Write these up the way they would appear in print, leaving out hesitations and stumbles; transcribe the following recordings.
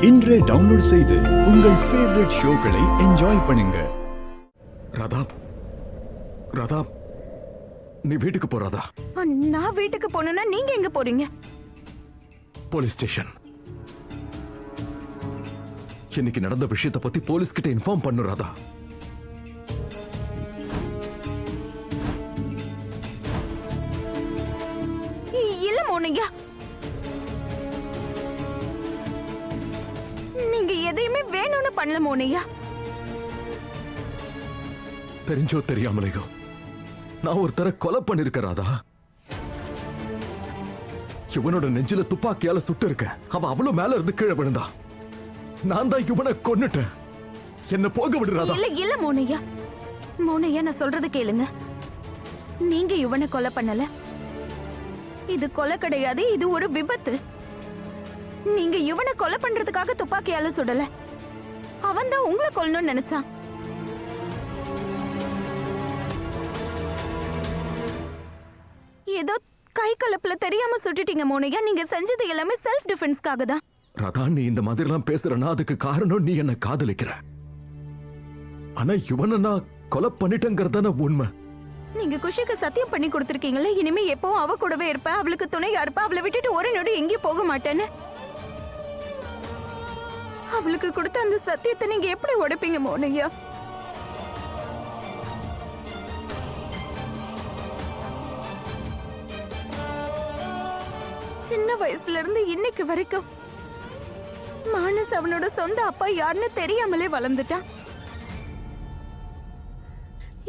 இன்றே டவுன்லோட் செய்து உங்கள் ஃபேவரட் ஷோக்களை என்ஜாய் பண்ணுங்க. ராதா, ராதா, நீ வீட்டுக்கு போறாதா? நான் வீட்டுக்கு போனா நீங்க எங்க போறீங்க? Police station. இன்னைக்கு நடந்த விஷயத்தை பத்தி போலீஸ் கிட்ட இன்ஃபார்ம் பண்ணு ராதா. இல்ல மோனையா, நீங்க எதையுமே வேணும்னு பண்ணல மோனையா. தெரிஞ்சோ தெரியாமலையோ நான் ஒருத்தரை கொலை பண்ணிருக்க ராதா. இவனோட நெஞ்சில துப்பாக்கியால சுட்டு இருக்க. அவன் அவ்வளவு மேல இருந்து கீழே விழுந்தா. நான் தான் இவனை கொன்னுட்டேன். என்ன போக விடு ராதா. இல்ல இல்ல மோனையா, மோனையா நான் சொல்றது கேளுங்க. நீங்க இவனை கொலை பண்ணல. இது கொலை கிடையாது, இது ஒரு விபத்து. நீங்க இவனை கொலை பண்றதுக்காக துப்பாக்கியால சுடல. அவன் தான் உங்களை கொல்லணும்னு நினைச்சான். ஏதோ கை கலப்புல தெரியாம சுட்டுட்டீங்க மோனையா. நீங்க செஞ்சது எல்லாமே செல்ஃப் டிஃபென்ஸ்க்காக தான். ராதா, நீ இந்த மாதிரி எல்லாம் பேசுறனா அதுக்கு காரணம் நீ என்ன காதலிக்கிற. ஆனா இவனை நான் கொலை பண்ணிட்டேங்கிறதான உண்மை. நீங்க குஷிக்கு சத்தியம் பண்ணி கொடுத்திருக்கீங்கல்ல, இனிமே எப்பவும் அவ கூடவே இருப்பேன், அவளுக்கு துணையா இருப்பேன், அவளை விட்டுட்டு ஒரு நொடி எங்கேயும் போக மாட்டேன்னு. அவளுக்கு கொடுத்த அந்த சத்தியத்தை நீங்க எப்படி உடைப்பீங்க மோனையா? சின்ன வயசுல இருந்து இன்னைக்கு வரைக்கும் மானஸ் அவனோட சொந்த அப்பா யாருன்னு தெரியாமலே வளர்ந்துட்டான்.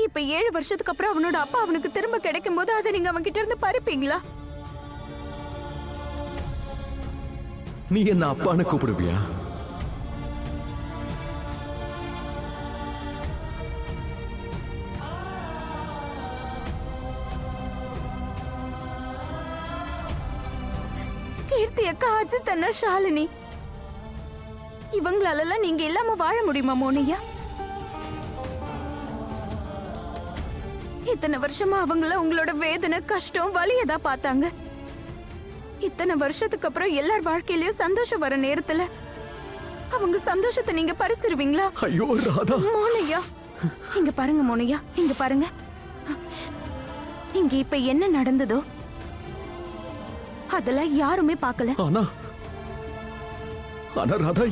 இப்ப 7 வருஷத்துக்கு அப்புறம் அவனோட அப்பா அவனுக்கு திரும்ப கிடைக்கும் போது அதை நீங்க அவன் கிட்ட இருந்து பறிப்பீங்களா? நீ என்ன அப்பான்னு கூப்பிடுவியா? கீர்த்தி அக்கா, அஜித் அண்ணா, ஷாலினி, இவங்களாலெல்லாம் நீங்க இல்லாம வாழ முடியுமா மோனையா? இத்தனை வருஷமா அவங்கள உங்களோட வேதனை, கஷ்டம், வலியதா பார்த்தாங்க. இத்தனை வருஷத்துக்கு அப்புறம் எல்லார் வாழ்க்கையிலயும் சந்தோஷம் வர நேரத்துல அவங்க சந்தோஷத்தை நீங்க பறிச்சிருவீங்களா? ஐயோ ராதா. மோனையா, இங்க பாருங்க மோனையா, இங்க பாருங்க. இங்க இப்ப என்ன நடந்ததோ அதெல்லாம் யாருமே பார்க்கல. ஆனா ராதா,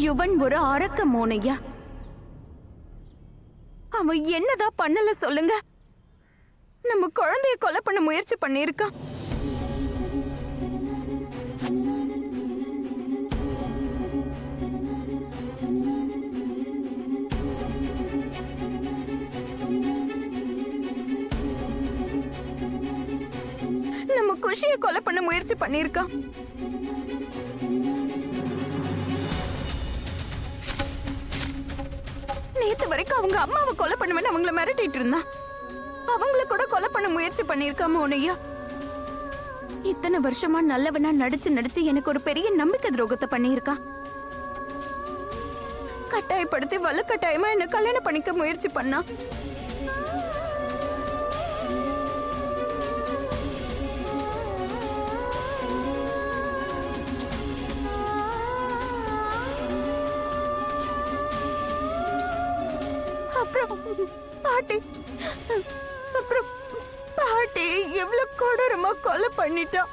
யுவன் ஒரு அரக்க மோனையா. அவன் என்னதான் பண்ணல சொல்லுங்க? நம்ம குழந்தைய கொலை பண்ண முயற்சி பண்ணிருக்கான். நம்ம குஷிய கொலை பண்ண முயற்சி பண்ணிருக்கான். நேத்து வரைக்கும் அவங்க அம்மாவை கொலை பண்ணுவேன்னு அவங்கள மிரட்டிட்டு இருந்தான். அவங்கள கூட கொலை பண்ண முயற்சி பண்ணிருக்காம மோனையா. இத்தனை வருஷமா நல்லவனா நடிச்சு நடிச்சு எனக்கு ஒரு பெரிய நம்பிக்கை துரோகத்தை பண்ணிருக்கான். கட்டாயப்படுத்தி வலுக்கட்டாயமா என்ன கல்யாணம் பண்ணிக்க முயற்சி பண்ணா. அப்புறம் பாட்டி எவ்வளவு கொடூரமா கொலை பண்ணிட்டான்.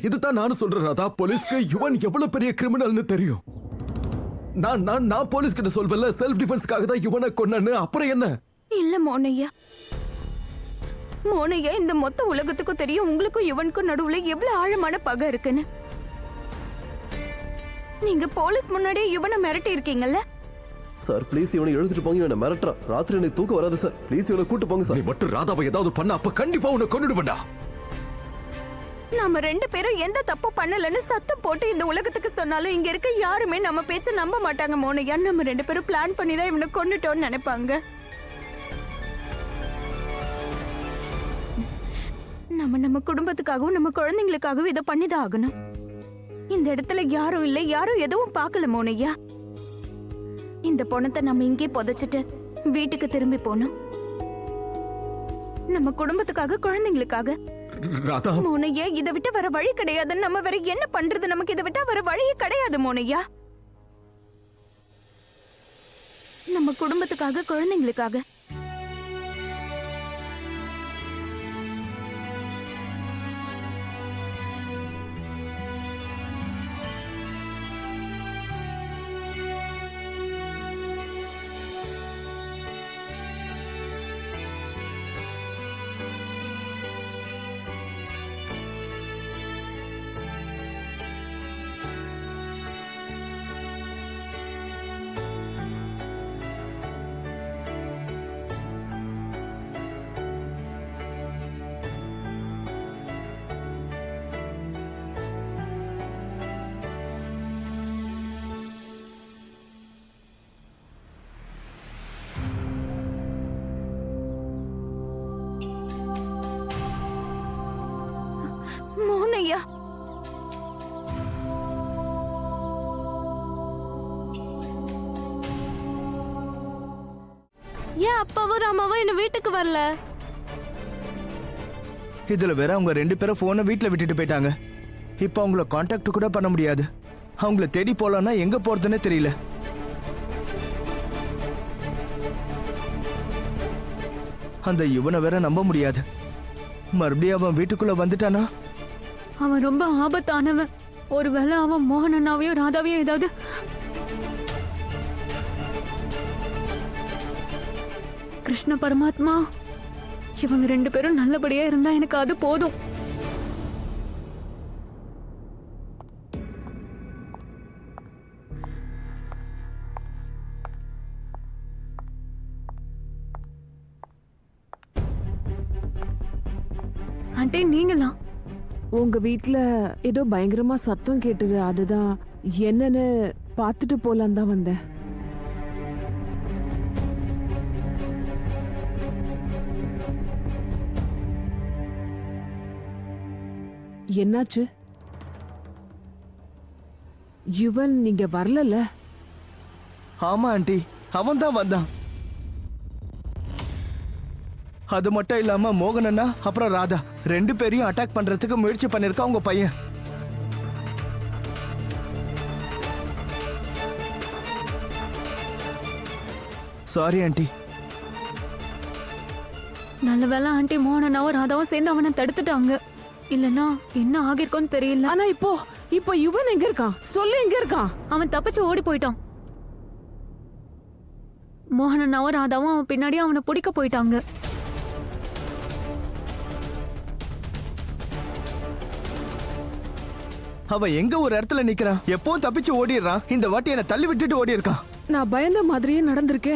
இதுதான் நானும் சொல்றேன் ராதா. போலீஸ்க்கு யுவன் எவ்வளவு பெரிய கிரிமினல்னு தெரியும். நான் போலீஸ் கிட்ட சொல்வல செல்ஃப் டிஃபென்ஸ்க்காக தான் யுவனை கொன்னேன்னு. அப்புறம் என்ன? இல்ல மோனையா, மோனையா, இந்த மொத்த உலகத்துக்கும் தெரியும் உங்களுக்கும் யுவனுக்கும் நடுவுல எவ்வளவு ஆழமான பகை இருக்குன்னு. நீங்க போலீஸ் முன்னாடியே யுவனை மிரட்டி இருக்கீங்கல்ல? சார் ப்ளீஸ் இவனை எழுதிட்டு போங்க. இவனை மிரட்டுறான். ராத்திரி எனக்கு தூக்கம் வராது சார். ப்ளீஸ் இவனை கூட்டு போங்க சார். நீ மட்டும் ராதாவை ஏதாவது பண்ண அப்ப கண்டிப்பா உன்னை கொன்னுடுவேன்டா. நாம 2 பேரும் எந்த தப்பு பண்ணலன்னு சத்தம் போட்டு இந்த உலகத்துக்கு சொன்னாலும் இங்க இருக்க யாருமே நம்ம பேச்ச நம்ப மாட்டாங்க மோனையா. நம்ம 2 பேரும் பிளான் பண்ணி தான் இவனை கொன்னுட்டோம்னு நினைப்பாங்க. நம்ம குடும்பத்துக்காகவும் நம்ம குழந்தைங்களுக்காகவும் இதை பண்ணிதான் ஆகணும். இந்த இடத்துல யாரும் இல்லை, யாரும் எதுவும் பார்க்கல மோனையா. இந்த பணத்தை நம்ம இங்கே புதைச்சிட்டு வீட்டுக்கு திரும்பி போனோம். நம்ம குடும்பத்துக்காக, குழந்தைங்களுக்காக. ராதா, மோனையா, இதை விட்டு வர வழி கிடையாது. நம்ம வேற என்ன பண்றது? நமக்கு இதை விட்டா வர வழியே கிடையாது மோனையா. நம்ம குடும்பத்துக்காக, குழந்தைங்களுக்காக. மோனையா, ஏன் அப்பாவும் ராமாவும் என்ன வீட்டுக்கு வரல? இதுல வேற அவங்க 2 பேரும் போனை வீட்ல விட்டுட்டு போயிட்டாங்க. இப்போ அவங்கள காண்டாக்ட் கூட பண்ண முடியாது. அவங்கள தேடி போலான்னா எங்க போறதுன்னே தெரியல. அந்த இவனை வேற நம்ப முடியாது. மறுபடியும் அவன் வீட்டுக்குள்ள வந்துட்டானா? அவன் ரொம்ப ஆபத்தானவன். ஒருவேளை அவன் மோகன் அண்ணாவையும் ராதாவையும் ஏதாவது... கிருஷ்ண பரமாத்மா, இவங்க 2 பேரும் நல்லபடியா இருந்தா எனக்கு அது போதும். ஆண்டி, நீங்களா? உங்க வீட்ல ஏதோ பயங்கரமா சத்தம் கேட்டது, அதுதான் என்னன்னு பார்த்துட்டு போலாம் தான் வந்தேன். என்னாச்சு? யுவன் நீங்க வரலல? ஆமா ஆண்டி, அவன் தான் வந்தான். அது மட்டும் இல்லாம மோகன் அண்ணா அப்புறம் ராதா 2 பேரையும் அட்டாக் பண்றதுக்கு முயற்சி பண்ணிருக்கா உங்க பையன். Sorry aunty. நல்ல வேளை ஆண்டி, மோகன் அண்ணாவும் ராதாவும் சேர்ந்து அவனை தடுத்துட்டாங்க. இல்லனா என்ன ஆகிருக்கும்னு தெரியல. ஆனா இப்போ யுவன் எங்க இருக்கான்? சொல்லு, எங்க இருக்கான்? அவன் தப்பிச்சு ஓடி போயிட்டான். மோகன் அண்ணாவும் ராதாவும் அவன் பின்னாடி அவனை பிடிக்க போயிட்டாங்க. அவன் எங்க ஒரு இடத்துல நிக்கிறான், எப்பவும் தப்பிச்சு ஓடிடுறான். இந்த வாட்டி என்ன தள்ளி விட்டுட்டு ஓடி இருக்கான். நான் பயந்த மாதிரியே நடந்திருக்கே.